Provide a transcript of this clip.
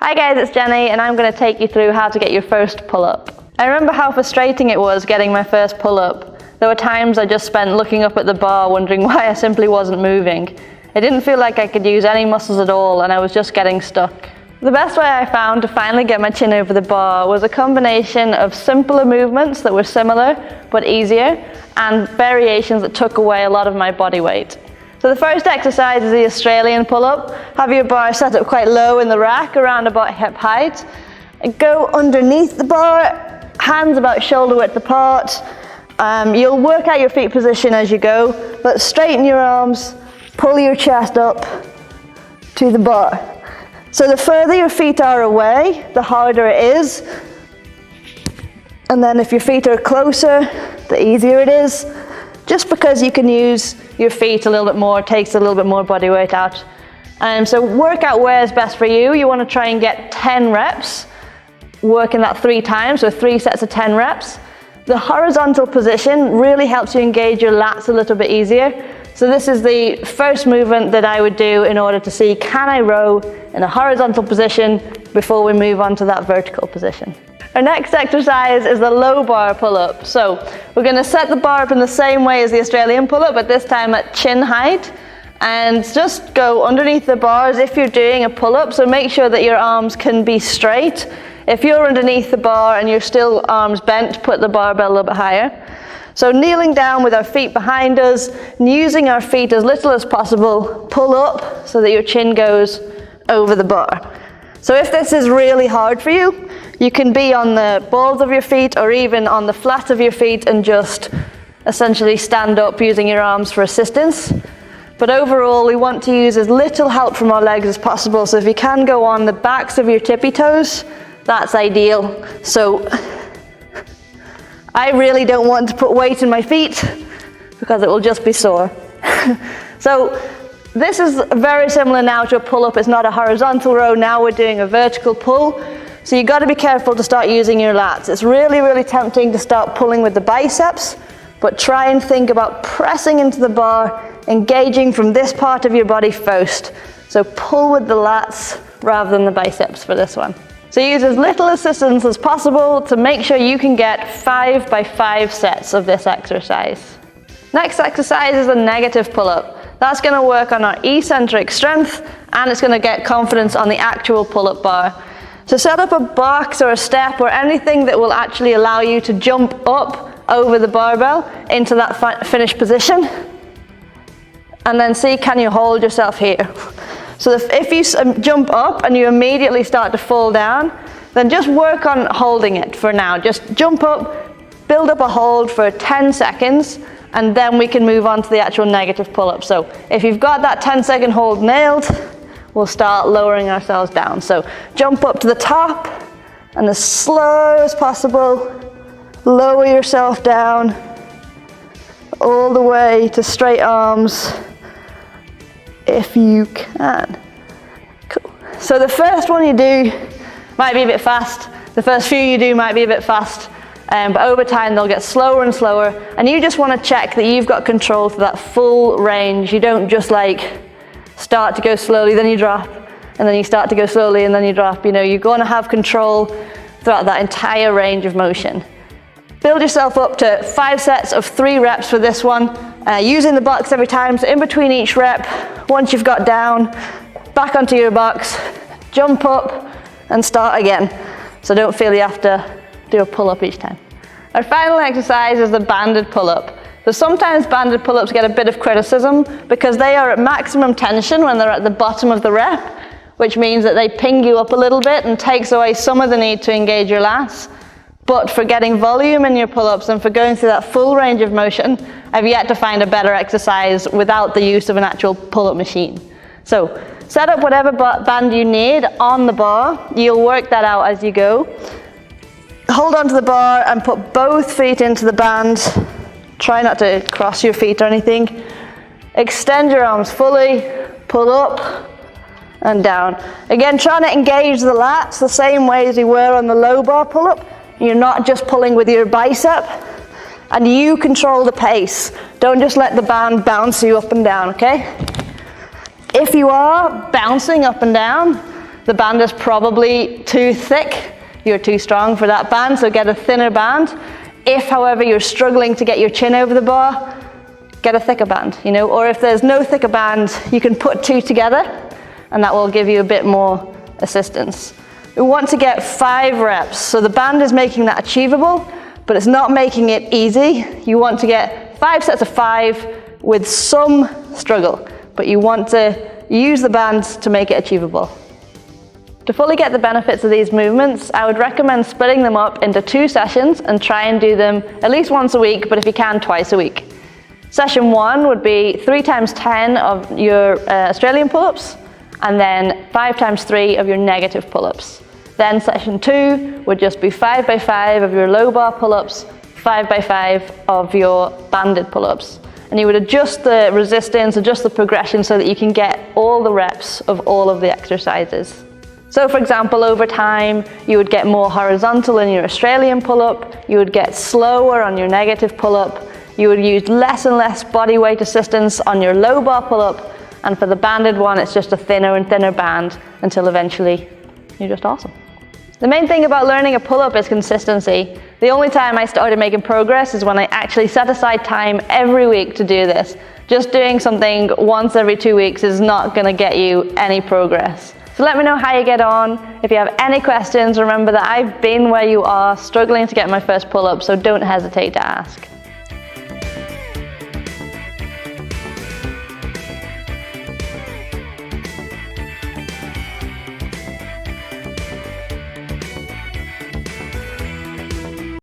Hi guys, it's Jenny and I'm going to take you through how to get your first pull-up. I remember how frustrating it was getting my first pull-up. There were times I just spent looking up at the bar wondering why I simply wasn't moving. It didn't feel like I could use any muscles at all and I was just getting stuck. The best way I found to finally get my chin over the bar was a combination of simpler movements that were similar but easier and variations that took away a lot of my body weight. So the first exercise is the Australian pull-up. Have your bar set up quite low in the rack, around about hip height. And go underneath the bar, hands about shoulder width apart. You'll work out your feet position as you go, but straighten your arms, pull your chest up to the bar. So the further your feet are away, the harder it is. And then if your feet are closer, the easier it is. Just because you can use your feet a little bit more, takes a little bit more body weight out. So work out where is best for you. You want to try and get 10 reps, working that 3 times, so 3 sets of 10 reps. The horizontal position really helps you engage your lats a little bit easier. So this is the first movement that I would do in order to see, can I row in a horizontal position before we move on to that vertical position. Our next exercise is the low bar pull-up. So we're going to set the bar up in the same way as the Australian pull-up, but this time at chin height. And just go underneath the bar as if you're doing a pull-up, so make sure that your arms can be straight. If you're underneath the bar and you're still arms bent, put the barbell a little bit higher. So kneeling down with our feet behind us, and using our feet as little as possible, pull up so that your chin goes over the bar. So if this is really hard for you, you can be on the balls of your feet or even on the flat of your feet and just essentially stand up using your arms for assistance. But overall, we want to use as little help from our legs as possible. So if you can go on the backs of your tippy toes, that's ideal. So I really don't want to put weight in my feet because it will just be sore. So this is very similar now to a pull-up. It's not a horizontal row. Now we're doing a vertical pull. So you've got to be careful to start using your lats. It's really, really tempting to start pulling with the biceps, but try and think about pressing into the bar, engaging from this part of your body first. So pull with the lats rather than the biceps for this one. So use as little assistance as possible to make sure you can get 5 by 5 sets of this exercise. Next exercise is a negative pull-up. That's going to work on our eccentric strength and it's going to get confidence on the actual pull-up bar. So set up a box or a step or anything that will actually allow you to jump up over the barbell into that finished position. And then see, can you hold yourself here? So if you jump up and you immediately start to fall down, then just work on holding it for now. Just jump up, build up a hold for 10 seconds, and then we can move on to the actual negative pull-up. So if you've got that 10-second hold nailed, we'll start lowering ourselves down. So jump up to the top and as slow as possible, lower yourself down all the way to straight arms if you can. Cool. So the first one you do might be a bit fast. The first few you do might be a bit fast. But over time they'll get slower and slower, and you just want to check that you've got control to that full range. You don't just like start to go slowly, then you drop, and then you start to go slowly, and then you drop. You know, you're going to have control throughout that entire range of motion. Build yourself up to 5 sets of 3 reps for this one, using the box every time. So in between each rep, once you've got down, back onto your box, jump up, and start again. So don't feel you have to do a pull-up each time. Our final exercise is the banded pull-up. So sometimes banded pull-ups get a bit of criticism because they are at maximum tension when they're at the bottom of the rep, which means that they ping you up a little bit and takes away some of the need to engage your lats. But for getting volume in your pull-ups and for going through that full range of motion, I've yet to find a better exercise without the use of an actual pull-up machine. So set up whatever band you need on the bar. You'll work that out as you go. Hold onto the bar and put both feet into the band. Try not to cross your feet or anything. Extend your arms fully, pull up and down. Again, trying to engage the lats the same way as you were on the low bar pull-up. You're not just pulling with your bicep, and you control the pace. Don't just let the band bounce you up and down, okay? If you are bouncing up and down, the band is probably too thick. You're too strong for that band, so get a thinner band. If, however, you're struggling to get your chin over the bar, get a thicker band, or if there's no thicker band, you can put two together, and that will give you a bit more assistance. We want to get 5 reps, so the band is making that achievable, but it's not making it easy. You want to get 5 sets of 5 with some struggle, but you want to use the band to make it achievable. To fully get the benefits of these movements, I would recommend splitting them up into 2 sessions and try and do them at least once a week, but if you can, twice a week. Session 1 would be 3 times 10 of your Australian pull-ups, and then 5 times 3 of your negative pull-ups. Then session 2 would just be 5 by 5 of your low bar pull-ups, 5 by 5 of your banded pull-ups. And you would adjust the resistance, adjust the progression so that you can get all the reps of all of the exercises. So for example, over time, you would get more horizontal in your Australian pull-up, you would get slower on your negative pull-up, you would use less and less body weight assistance on your low bar pull-up, and for the banded one, it's just a thinner and thinner band until eventually you're just awesome. The main thing about learning a pull-up is consistency. The only time I started making progress is when I actually set aside time every week to do this. Just doing something once every 2 weeks is not going to get you any progress. So let me know how you get on. If you have any questions, remember that I've been where you are, struggling to get my first pull-up, so don't hesitate to ask.